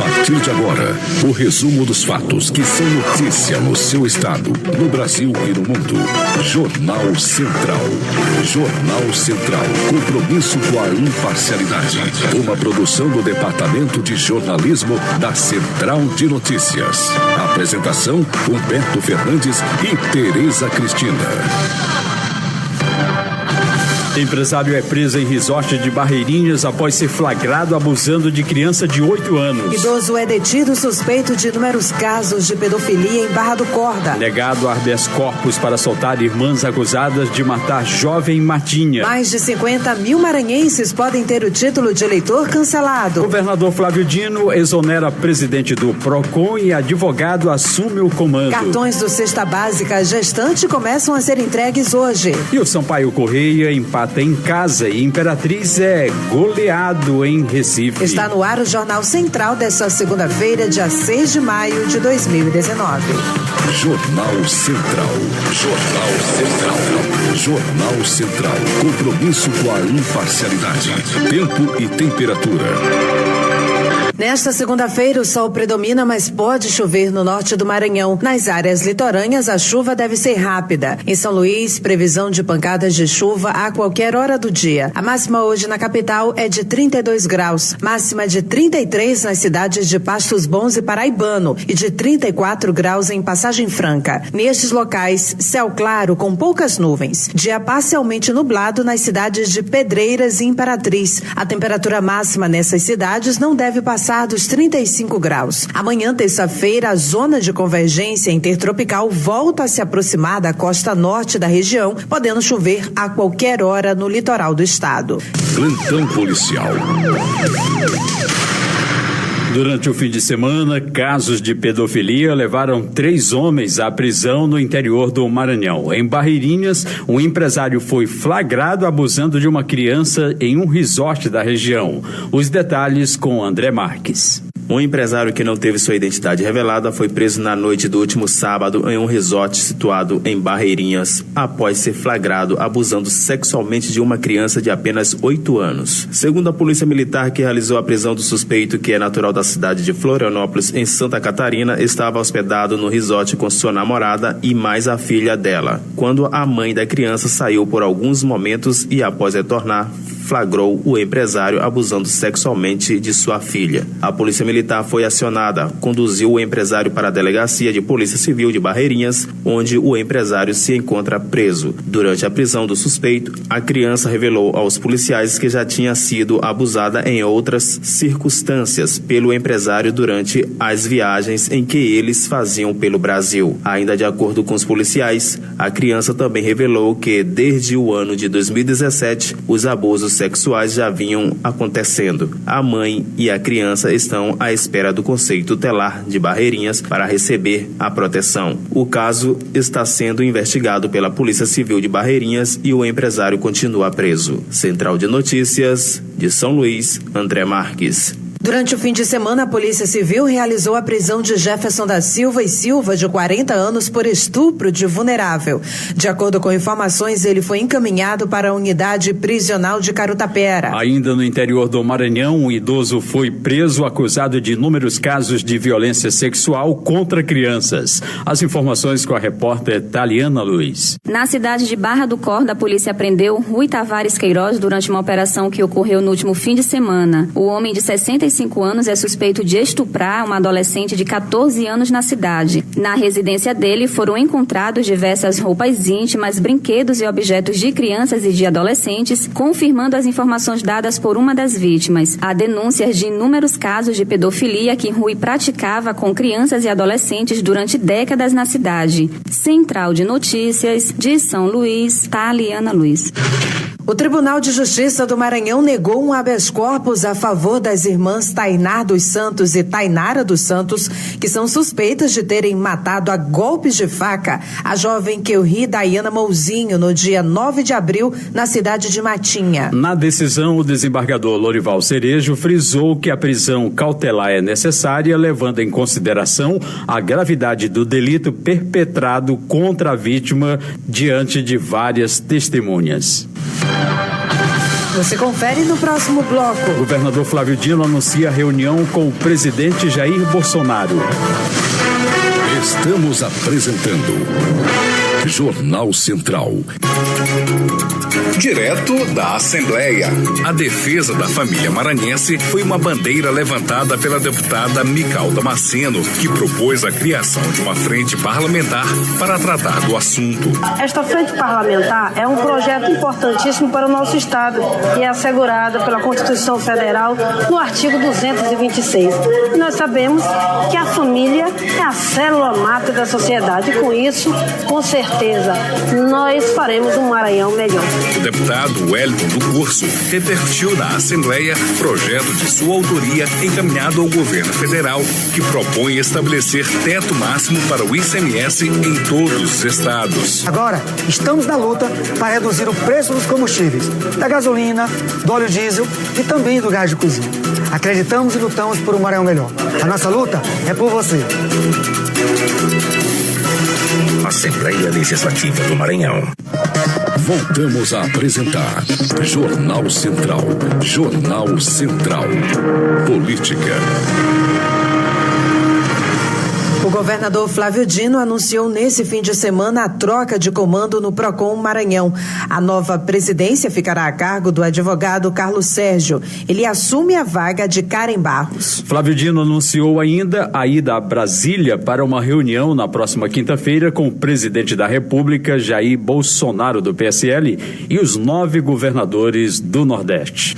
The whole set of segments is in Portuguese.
partir de agora, o resumo dos fatos que são notícia no seu estado, no Brasil e no mundo. Jornal Central. Jornal Central. Compromisso com a imparcialidade. Uma produção do Departamento de Jornalismo da Central de Notícias. Apresentação: Humberto Fernandes e Tereza Cristina. Empresário é preso em resort de Barreirinhas após ser flagrado abusando de criança de 8 anos. Idoso é detido suspeito de inúmeros casos de pedofilia em Barra do Corda. Negado habeas corpus para soltar irmãs acusadas de matar jovem Martinha. Mais de 50 mil maranhenses podem ter o título de eleitor cancelado. Governador Flávio Dino exonera presidente do PROCON e advogado assume o comando. Cartões do Cesta Básica gestante começam a ser entregues hoje. E o Sampaio Correia empata em casa e Imperatriz é goleado em Recife. Está no ar o Jornal Central desta segunda-feira, dia 6 de maio de 2019. Jornal Central. Jornal Central. Jornal Central. Compromisso com a imparcialidade. Tempo e temperatura. Nesta segunda-feira, o sol predomina, mas pode chover no norte do Maranhão. Nas áreas litorâneas, a chuva deve ser rápida. Em São Luís, previsão de pancadas de chuva a qualquer hora do dia. A máxima hoje na capital é de 32 graus, máxima de 33 nas cidades de Pastos Bons e Paraibano e de 34 graus em Passagem Franca. Nestes locais, céu claro com poucas nuvens. Dia parcialmente nublado nas cidades de Pedreiras e Imperatriz. A temperatura máxima nessas cidades não deve passar dos 35 graus. Amanhã, terça-feira, a zona de convergência intertropical volta a se aproximar da costa norte da região, podendo chover a qualquer hora no litoral do estado. Plantão policial. Durante o fim de semana, casos de pedofilia levaram 3 homens à prisão no interior do Maranhão. Em Barreirinhas, um empresário foi flagrado abusando de uma criança em um resort da região. Os detalhes com André Marques. Um empresário que não teve sua identidade revelada foi preso na noite do último sábado em um resort situado em Barreirinhas, após ser flagrado abusando sexualmente de uma criança de apenas 8 anos. Segundo a Polícia Militar, que realizou a prisão do suspeito, que é natural da cidade de Florianópolis, em Santa Catarina, estava hospedado no resort com sua namorada e mais a filha dela, quando a mãe da criança saiu por alguns momentos e, após retornar, flagrou o empresário abusando sexualmente de sua filha. A Polícia Militar foi acionada, conduziu o empresário para a Delegacia de Polícia Civil de Barreirinhas, onde o empresário se encontra preso. Durante a prisão do suspeito, a criança revelou aos policiais que já tinha sido abusada em outras circunstâncias pelo empresário durante as viagens em que eles faziam pelo Brasil. Ainda de acordo com os policiais, a criança também revelou que desde o ano de 2017, os abusos sexuais já vinham acontecendo. A mãe e a criança estão à espera do Conselho Tutelar de Barreirinhas para receber a proteção. O caso está sendo investigado pela Polícia Civil de Barreirinhas e o empresário continua preso. Central de Notícias de São Luís, André Marques. Durante o fim de semana, a Polícia Civil realizou a prisão de Jefferson da Silva e Silva, de 40 anos, por estupro de vulnerável. De acordo com informações, ele foi encaminhado para a unidade prisional de Carutapera. Ainda no interior do Maranhão, um idoso foi preso acusado de inúmeros casos de violência sexual contra crianças. As informações com a repórter Taliana Luiz. Na cidade de Barra do Corda, a polícia prendeu Rui Tavares Queiroz durante uma operação que ocorreu no último fim de semana. O homem de 65 anos é suspeito de estuprar uma adolescente de 14 anos na cidade. Na residência dele foram encontrados diversas roupas íntimas, brinquedos e objetos de crianças e de adolescentes, confirmando as informações dadas por uma das vítimas. Há denúncias de inúmeros casos de pedofilia que Rui praticava com crianças e adolescentes durante décadas na cidade. Central de Notícias de São Luís, Taliana Luiz. O Tribunal de Justiça do Maranhão negou um habeas corpus a favor das irmãs Tainá dos Santos e Tainara dos Santos, que são suspeitas de terem matado a golpes de faca a jovem Keuri Dayana Mouzinho no dia 9 de abril, na cidade de Matinha. Na decisão, o desembargador Lorival Cerejo frisou que a prisão cautelar é necessária, levando em consideração a gravidade do delito perpetrado contra a vítima diante de várias testemunhas. Você confere no próximo bloco. O governador Flávio Dino anuncia reunião com o presidente Jair Bolsonaro. Estamos apresentando Jornal Central. Direto da Assembleia. A defesa da família maranhense foi uma bandeira levantada pela deputada Mical Damasceno, que propôs a criação de uma frente parlamentar para tratar do assunto. Esta frente parlamentar é um projeto importantíssimo para o nosso Estado e é assegurada pela Constituição Federal no artigo 226. E nós sabemos que a família é a célula máter da sociedade e com isso, com certeza, nós faremos um Maranhão melhor. O deputado Wellington do Curso repercutiu na Assembleia projeto de sua autoria encaminhado ao governo federal, que propõe estabelecer teto máximo para o ICMS em todos os estados. Agora, estamos na luta para reduzir o preço dos combustíveis, da gasolina, do óleo diesel e também do gás de cozinha. Acreditamos e lutamos por um Maranhão melhor. A nossa luta é por você. Assembleia Legislativa do Maranhão. Voltamos a apresentar Jornal Central. Jornal Central. Política. O governador Flávio Dino anunciou nesse fim de semana a troca de comando no Procon Maranhão. A nova presidência ficará a cargo do advogado Carlos Sérgio. Ele assume a vaga de Karen Barros. Flávio Dino anunciou ainda a ida a Brasília para uma reunião na próxima quinta-feira com o presidente da República, Jair Bolsonaro, do PSL, e os 9 governadores do Nordeste.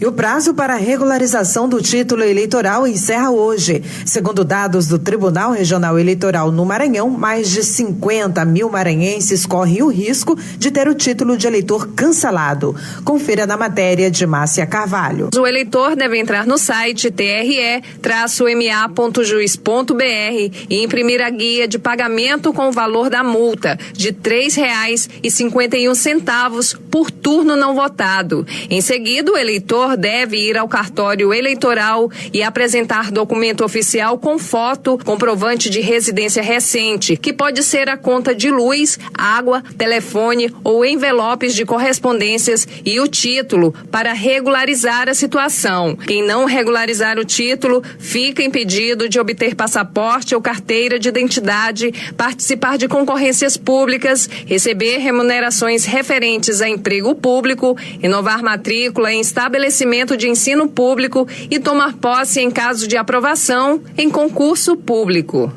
E o prazo para a regularização do título eleitoral encerra hoje. Segundo dados do Tribunal Regional Eleitoral no Maranhão, mais de 50 mil maranhenses correm o risco de ter o título de eleitor cancelado. Confira na matéria de Márcia Carvalho. O eleitor deve entrar no site tre-ma.juiz.br e imprimir a guia de pagamento com o valor da multa de R$ 3,51 por turno não votado. Em seguida, o eleitor deve ir ao cartório eleitoral e apresentar documento oficial com foto, comprovante de residência recente, que pode ser a conta de luz, água, telefone ou envelopes de correspondências e o título para regularizar a situação. Quem não regularizar o título fica impedido de obter passaporte ou carteira de identidade, participar de concorrências públicas, receber remunerações referentes a emprego público, renovar matrícula em estabelecimento de ensino público e tomar posse em caso de aprovação em concurso público.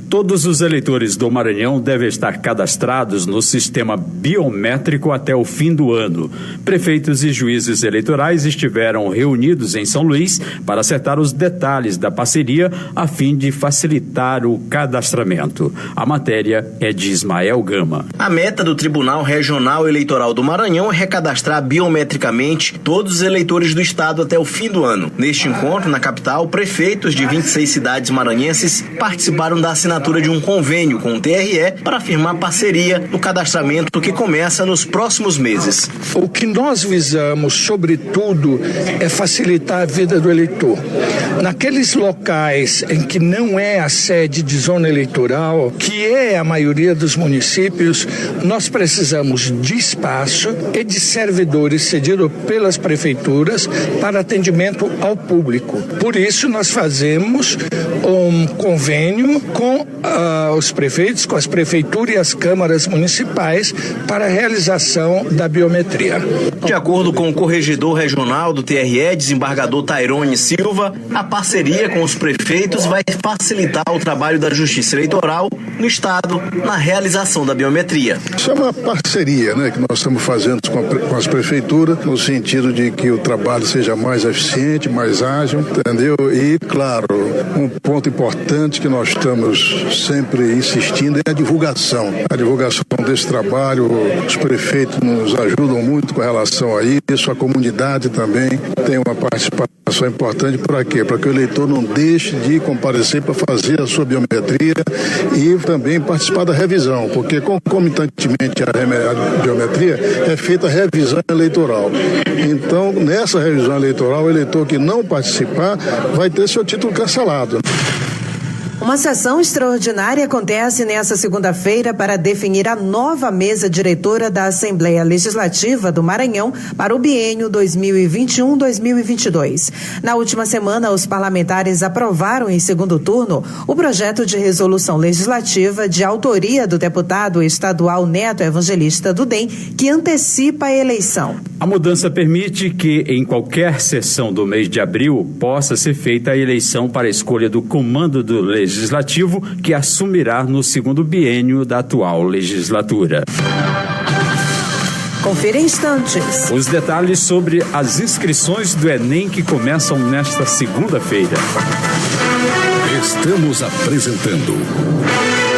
Todos os eleitores do Maranhão devem estar cadastrados no sistema biométrico até o fim do ano. Prefeitos e juízes eleitorais estiveram reunidos em São Luís para acertar os detalhes da parceria a fim de facilitar o cadastramento. A matéria é de Ismael Gama. A meta do Tribunal Regional Eleitoral do Maranhão é recadastrar biometricamente todos os eleitores do estado até o fim do ano. Neste encontro, na capital, prefeitos de 26 cidades maranhenses participaram da assinatura de um convênio com o TRE para firmar parceria no cadastramento que começa nos próximos meses. O que nós visamos, sobretudo, é facilitar a vida do eleitor. Naqueles locais em que não é a sede de zona eleitoral, que é a maioria dos municípios, nós precisamos de espaço e de servidores cedidos pelas prefeituras para atendimento ao público. Por isso, nós fazemos um convênio com os prefeitos, com as prefeituras e as câmaras municipais para a realização da biometria. De acordo com o corregedor regional do TRE, desembargador Tairone Silva, a parceria com os prefeitos vai facilitar o trabalho da Justiça Eleitoral no estado na realização da biometria. Isso é uma parceria, que nós estamos fazendo com as prefeituras, no sentido de que o trabalho seja mais eficiente, mais ágil, entendeu? E, claro, um ponto importante que nós estamos sempre insistindo é a divulgação. A divulgação desse trabalho, os prefeitos nos ajudam muito com relação a isso, a comunidade também tem uma participação importante. Para quê? Para que o eleitor não deixe de comparecer para fazer a sua biometria e também participar da revisão, porque concomitantemente à biometria é feita a revisão eleitoral. Então, nessa revisão eleitoral, o eleitor que não participar vai ter seu título cancelado. Uma sessão extraordinária acontece nesta segunda-feira para definir a nova mesa diretora da Assembleia Legislativa do Maranhão para o biênio 2021-2022. Na última semana, os parlamentares aprovaram em segundo turno o projeto de resolução legislativa de autoria do deputado estadual Neto Evangelista do DEM, que antecipa a eleição. A mudança permite que, em qualquer sessão do mês de abril, possa ser feita a eleição para a escolha do comando do Legislativo, que assumirá no segundo biênio da atual legislatura. Confira em instantes. Os detalhes sobre as inscrições do Enem que começam nesta segunda-feira. Estamos apresentando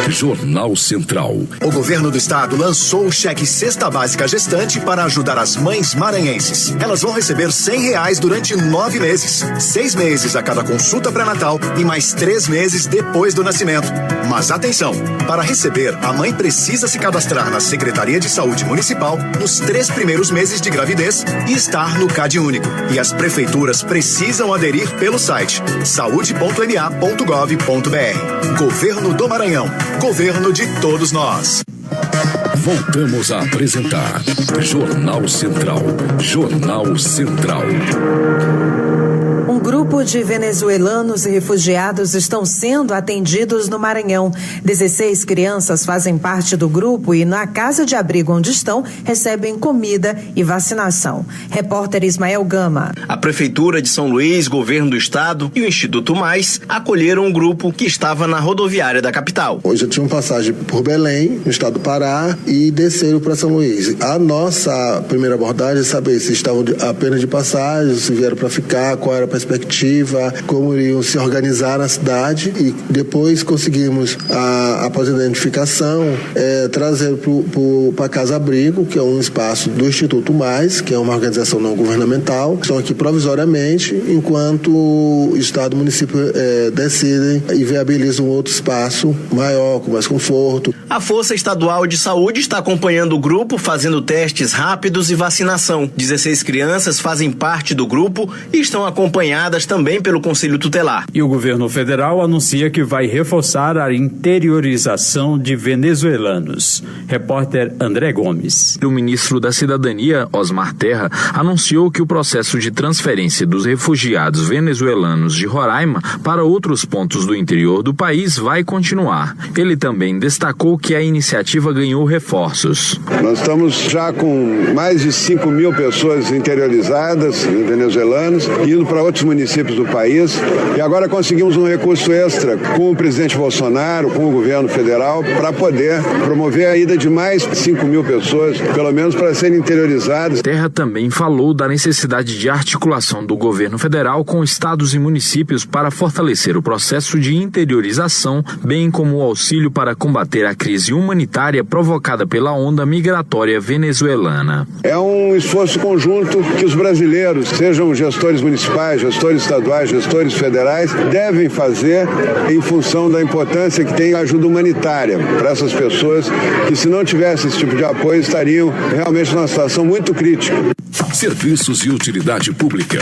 Jornal Central. O governo do estado lançou o cheque Cesta Básica Gestante para ajudar as mães maranhenses. Elas vão receber R$100 durante 9 meses, 6 meses a cada consulta pré-natal e mais 3 meses depois do nascimento. Mas atenção, para receber, a mãe precisa se cadastrar na Secretaria de Saúde Municipal nos 3 primeiros meses de gravidez e estar no CadÚnico. E as prefeituras precisam aderir pelo site saude.ma.gov.br. Governo do Maranhão. Governo de todos nós. Voltamos a apresentar Jornal Central. Jornal Central. Um grupo de venezuelanos e refugiados estão sendo atendidos no Maranhão. 16 crianças fazem parte do grupo e na casa de abrigo onde estão recebem comida e vacinação. Repórter Ismael Gama. A Prefeitura de São Luís, Governo do Estado e o Instituto Mais acolheram um grupo que estava na rodoviária da capital. Hoje eu tinha passagem por Belém, no estado do Pará, e desceram para São Luís. A nossa primeira abordagem é saber se estavam apenas de passagem, se vieram para ficar, qual era a perspectiva, como iriam se organizar na cidade, e depois conseguimos, após a identificação, trazer para Casa Abrigo, que é um espaço do Instituto Mais, que é uma organização não governamental. Estão aqui provisoriamente, enquanto o Estado e o município decidem e viabilizam outro espaço maior, com mais conforto. A Força Estadual de Saúde está acompanhando o grupo, fazendo testes rápidos e vacinação. 16 crianças fazem parte do grupo e estão acompanhadas também pelo Conselho Tutelar. E o governo federal anuncia que vai reforçar a interiorização de venezuelanos. Repórter André Gomes. O ministro da Cidadania, Osmar Terra, anunciou que o processo de transferência dos refugiados venezuelanos de Roraima para outros pontos do interior do país vai continuar. Ele também destacou que a iniciativa ganhou reforços. Nós estamos já com mais de 5.000 pessoas interiorizadas, venezuelanos, indo para outros municípios do país, e agora conseguimos um recurso extra com o presidente Bolsonaro, com o governo federal, para poder promover a ida de mais 5.000 pessoas, pelo menos para serem interiorizadas. Terra também falou da necessidade de articulação do governo federal com estados e municípios para fortalecer o processo de interiorização, bem como o auxílio para combater a crise humanitária provocada pela onda migratória venezuelana. É um esforço conjunto que os brasileiros, sejam gestores municipais, gestores estaduais, gestores federais, devem fazer em função da importância que tem a ajuda humanitária para essas pessoas que, se não tivesse esse tipo de apoio, estariam realmente numa situação muito crítica. Serviços e utilidade pública.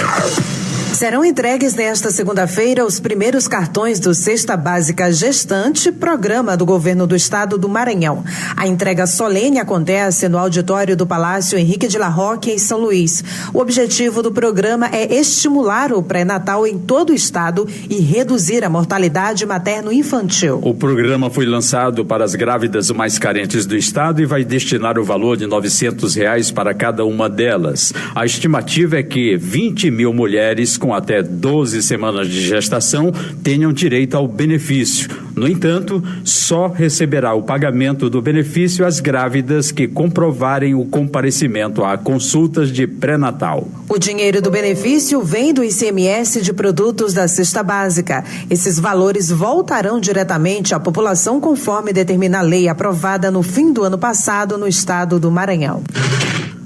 Serão entregues nesta segunda-feira os primeiros cartões do Cesta Básica Gestante, programa do governo do estado do Maranhão. A entrega solene acontece no auditório do Palácio Henrique de la Roque, em São Luís. O objetivo do programa é estimular o pré-natal em todo o estado e reduzir a mortalidade materno-infantil. O programa foi lançado para as grávidas mais carentes do estado e vai destinar o valor de R$900 para cada uma delas. A estimativa é que 20.000 mulheres com até 12 semanas de gestação tenham direito ao benefício. No entanto, só receberá o pagamento do benefício as grávidas que comprovarem o comparecimento a consultas de pré-natal. O dinheiro do benefício vem do ICMS de produtos da cesta básica. Esses valores voltarão diretamente à população conforme determina a lei aprovada no fim do ano passado no estado do Maranhão.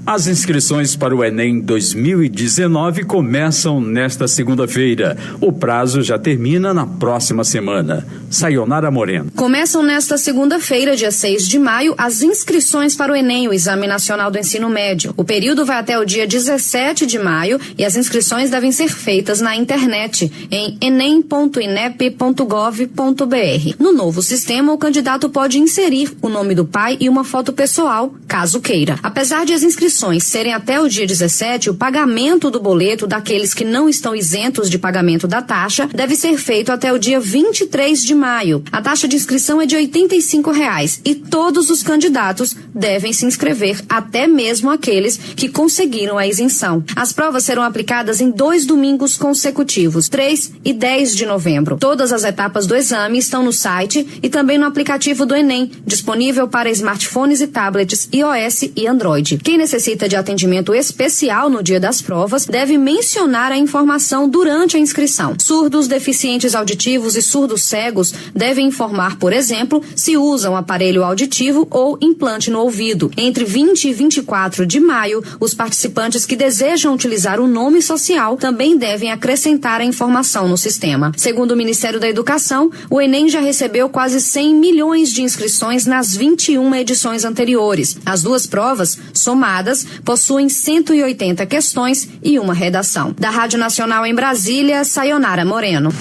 As inscrições para o Enem 2019 começam nesta segunda-feira. O prazo já termina na próxima semana. Sayonara Moreno. Começam nesta segunda-feira, dia 6 de maio, as inscrições para o Enem, o Exame Nacional do Ensino Médio. O período vai até o dia 17 de maio e as inscrições devem ser feitas na internet, em enem.inep.gov.br. No novo sistema, o candidato pode inserir o nome do pai e uma foto pessoal, caso queira. Apesar de as inscrições serem até o dia 17, o pagamento do boleto daqueles que não estão isentos de pagamento da taxa deve ser feito até o dia 23 de maio. A taxa de inscrição é de R$ 85,00 e todos os candidatos devem se inscrever, até mesmo aqueles que conseguiram a isenção. As provas serão aplicadas em 2 domingos consecutivos, 3 e 10 de novembro. Todas as etapas do exame estão no site e também no aplicativo do Enem, disponível para smartphones e tablets iOS e Android. Quem necessita de atendimento especial no dia das provas deve mencionar a informação durante a inscrição. Surdos, deficientes auditivos e surdos cegos devem informar, por exemplo, se usam aparelho auditivo ou implante no ouvido. Entre 20 e 24 de maio, os participantes que desejam utilizar o nome social também devem acrescentar a informação no sistema. Segundo o Ministério da Educação, o Enem já recebeu quase 100 milhões de inscrições nas 21 edições anteriores. As duas provas, somadas, possuem 180 questões e uma redação. Da Rádio Nacional em Brasília, Sayonara Moreno.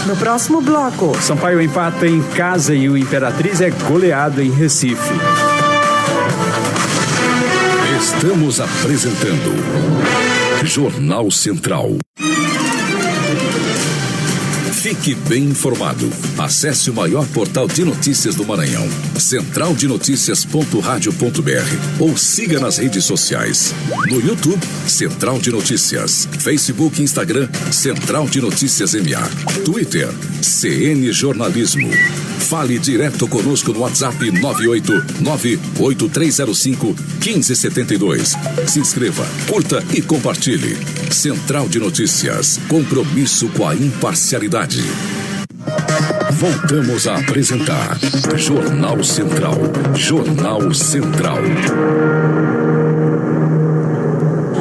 No próximo bloco, Sampaio empata em casa e o Imperatriz é goleado em Recife. Estamos apresentando Jornal Central. Fique bem informado. Acesse o maior portal de notícias do Maranhão, centraldenoticias.radio.br, ou siga nas redes sociais. No YouTube, Central de Notícias. Facebook e Instagram, Central de Notícias MA. Twitter, CN Jornalismo. Fale direto conosco no WhatsApp 989-8305-1572. Se inscreva, curta e compartilhe. Central de Notícias. Compromisso com a imparcialidade. Voltamos a apresentar Jornal Central. Jornal Central.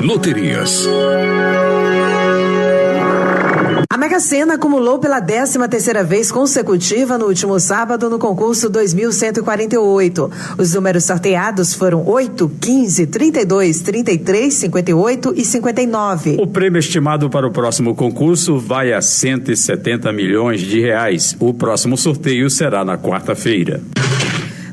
Loterias. A Mega Sena acumulou pela 13ª vez consecutiva no último sábado no concurso 2148. Os números sorteados foram 8, 15, 32, 33, 58 e 59. O prêmio estimado para o próximo concurso vai a 170 milhões de reais. O próximo sorteio será na quarta-feira.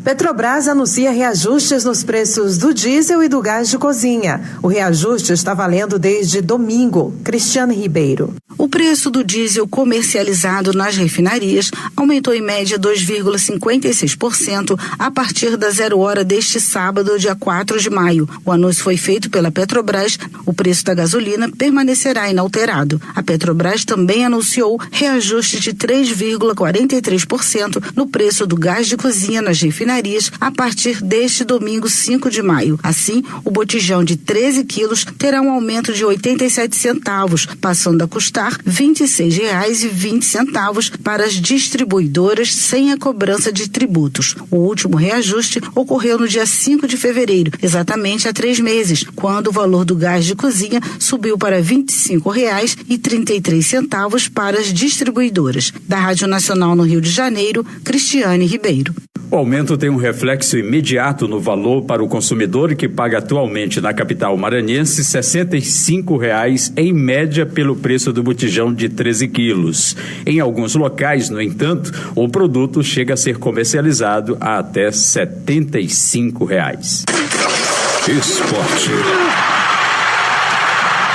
Petrobras anuncia reajustes nos preços do diesel e do gás de cozinha. O reajuste está valendo desde domingo. Cristiane Ribeiro. O preço do diesel comercializado nas refinarias aumentou em média 2,56% a partir da 0 hora deste sábado, dia 4 de maio. O anúncio foi feito pela Petrobras. O preço da gasolina permanecerá inalterado. A Petrobras também anunciou reajuste de 3,43% no preço do gás de cozinha nas refinarias a partir deste domingo, 5 de maio. Assim, o botijão de 13 quilos terá um aumento de 87 centavos, passando a custar R$ 26,20 para as distribuidoras sem a cobrança de tributos. O último reajuste ocorreu no dia 5 de fevereiro, exatamente há 3 meses, quando o valor do gás de cozinha subiu para R$ 25,33 para as distribuidoras. Da Rádio Nacional no Rio de Janeiro, Cristiane Ribeiro. O aumento tem um reflexo imediato no valor para o consumidor, que paga atualmente na capital maranhense R$ 65,00 em média pelo preço do botijão de 13 quilos. Em alguns locais, no entanto, o produto chega a ser comercializado a até R$ 75,00. Esporte.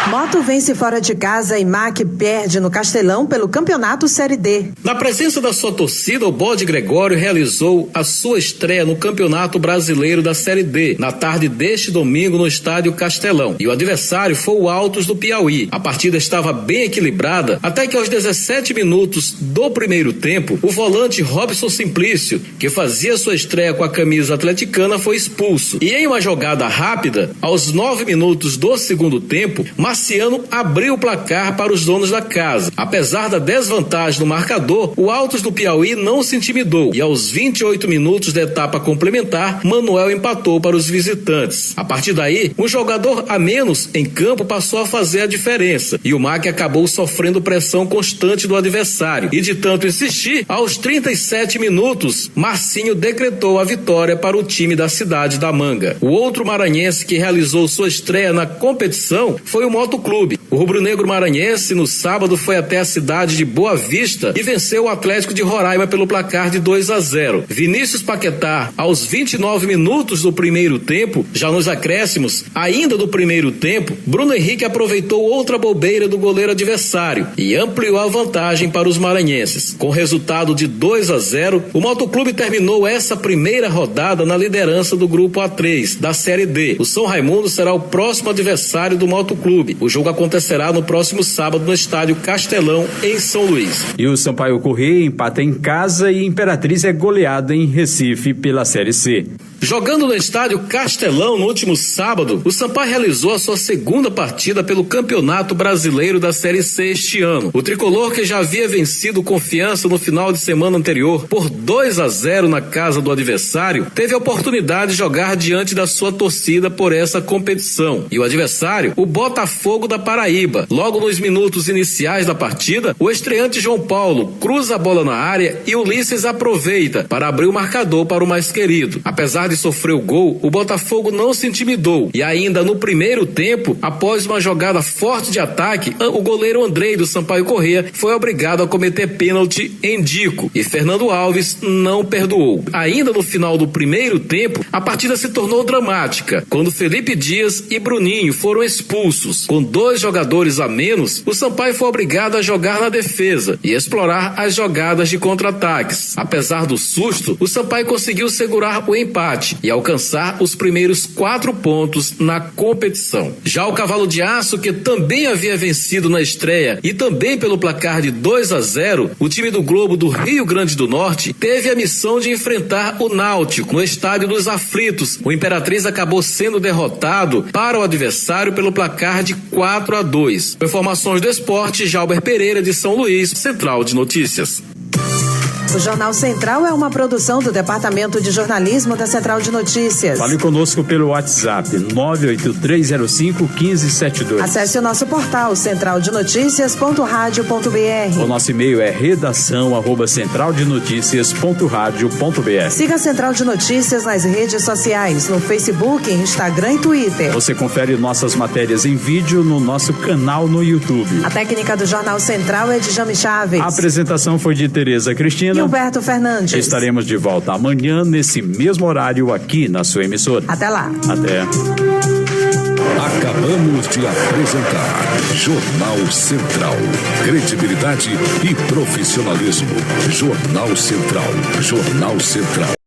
Moto vence fora de casa e MAC perde no Castelão pelo Campeonato Série D. Na presença da sua torcida, o Bode Gregório realizou a sua estreia no Campeonato Brasileiro da Série D, na tarde deste domingo no Estádio Castelão. E o adversário foi o Altos do Piauí. A partida estava bem equilibrada, até que aos 17 minutos do primeiro tempo, o volante Robson Simplício, que fazia sua estreia com a camisa atleticana, foi expulso. E em uma jogada rápida, aos 9 minutos do segundo tempo, Marciano abriu o placar para os donos da casa. Apesar da desvantagem no marcador, o Altos do Piauí não se intimidou e aos 28 minutos da etapa complementar, Manuel empatou para os visitantes. A partir daí, um jogador a menos em campo passou a fazer a diferença e o MAC acabou sofrendo pressão constante do adversário e de tanto insistir, aos 37 minutos, Marcinho decretou a vitória para o time da cidade da Manga. O outro maranhense que realizou sua estreia na competição foi o Motoclube. O rubro-negro maranhense no sábado foi até a cidade de Boa Vista e venceu o Atlético de Roraima pelo placar de 2-0. Vinícius Paquetá, aos 29 minutos do primeiro tempo, já nos acréscimos, ainda do primeiro tempo, Bruno Henrique aproveitou outra bobeira do goleiro adversário e ampliou a vantagem para os maranhenses. Com resultado de 2-0, o Motoclube terminou essa primeira rodada na liderança do grupo A3 da Série D. O São Raimundo será o próximo adversário do Motoclube. O jogo acontecerá no próximo sábado no estádio Castelão, em São Luís. E o Sampaio Corrêa empata em casa e Imperatriz é goleada em Recife pela Série C. Jogando no estádio Castelão no último sábado, o Sampaio realizou a sua segunda partida pelo Campeonato Brasileiro da Série C este ano. O tricolor, que já havia vencido Confiança no final de semana anterior por 2-0 na casa do adversário, teve a oportunidade de jogar diante da sua torcida por essa competição. E o adversário, o Botafogo da Paraíba. Logo nos minutos iniciais da partida, o estreante João Paulo cruza a bola na área e Ulisses aproveita para abrir o marcador para o mais querido. Apesar de sofrer o gol, o Botafogo não se intimidou e ainda no primeiro tempo, após uma jogada forte de ataque, o goleiro Andrei do Sampaio Corrêa foi obrigado a cometer pênalti em Dico e Fernando Alves não perdoou. Ainda no final do primeiro tempo, a partida se tornou dramática, quando Felipe Dias e Bruninho foram expulsos. Com 2 jogadores a menos, o Sampaio foi obrigado a jogar na defesa e explorar as jogadas de contra-ataques. Apesar do susto, o Sampaio conseguiu segurar o empate e alcançar os primeiros 4 pontos na competição. Já o Cavalo de Aço, que também havia vencido na estreia e também pelo placar de 2-0, o time do Globo do Rio Grande do Norte teve a missão de enfrentar o Náutico no Estádio dos Aflitos. O Imperatriz acabou sendo derrotado para o adversário pelo placar de 4-2. Informações do esporte, Jalber Pereira de São Luís, Central de Notícias. O Jornal Central é uma produção do Departamento de Jornalismo da Central de Notícias. Fale conosco pelo WhatsApp 98305-1572. Acesse o nosso portal centraldenoticias.radio.br. O nosso e-mail é redação@centraldenoticias.radio.br. Siga a Central de Notícias nas redes sociais, no Facebook, Instagram e Twitter. Você confere nossas matérias em vídeo no nosso canal no YouTube. A técnica do Jornal Central é de Jami Chaves. A apresentação foi de Tereza Cristina. Gilberto Fernandes. Estaremos de volta amanhã nesse mesmo horário aqui na sua emissora. Até lá. Até. Acabamos de apresentar Jornal Central. Credibilidade e profissionalismo. Jornal Central. Jornal Central.